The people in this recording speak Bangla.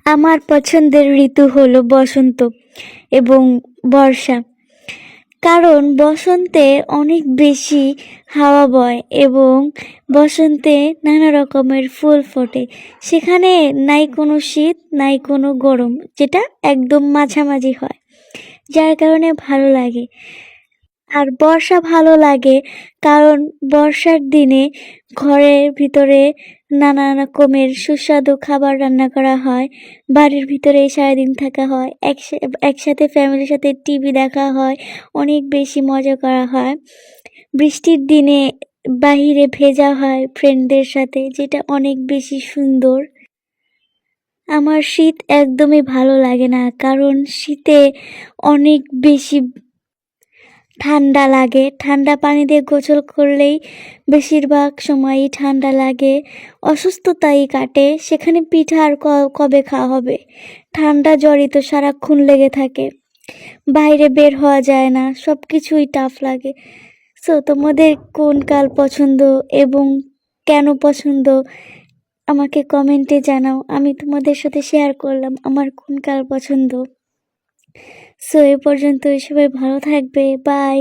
আমার পছন্দের ঋতু হলো বসন্ত এবং বর্ষা। কারণ বসন্তে অনেক বেশি হাওয়া বয় এবং বসন্তে নানা রকমের ফুল ফোটে। সেখানে নাই কোনো শীত নাই কোনো গরম, যেটা একদম মাঝামাঝি হয়, যার কারণে ভালো লাগে। আর বর্ষা ভালো লাগে কারণ বর্ষার দিনে ঘরের ভিতরে নানা রকমের সুস্বাদু খাবার রান্না করা হয়, বাড়ির ভিতরে সারাদিন থাকা হয়, একসাথে ফ্যামিলির সাথে টিভি দেখা হয়, অনেক বেশি মজা করা হয়। বৃষ্টির দিনে বাহিরে ভেজা হয় ফ্রেন্ডদের সাথে, যেটা অনেক বেশি সুন্দর। আমার শীত একদমই ভালো লাগে না, কারণ শীতে অনেক বেশি ঠান্ডা লাগে। ঠান্ডা পানি দিয়ে গোসল করলেই বেশিরভাগ সময়ই ঠান্ডা লাগে, অসুস্থতাই কাটে। সেখানে পিঠা আর কবে খাওয়া হবে? ঠান্ডা জ্বরই তো সারাক্ষণ লেগে থাকে, বাইরে বের হওয়া যায় না, সব কিছুই টাফ লাগে। সো তোমাদের কোন কাল পছন্দ এবং কেন পছন্দ আমাকে কমেন্টে জানাও। আমি তোমাদের সাথে শেয়ার করলাম আমার কোন কাল পছন্দ। সো এ পর্যন্তই, সবাই ভালো থাকবে, বাই।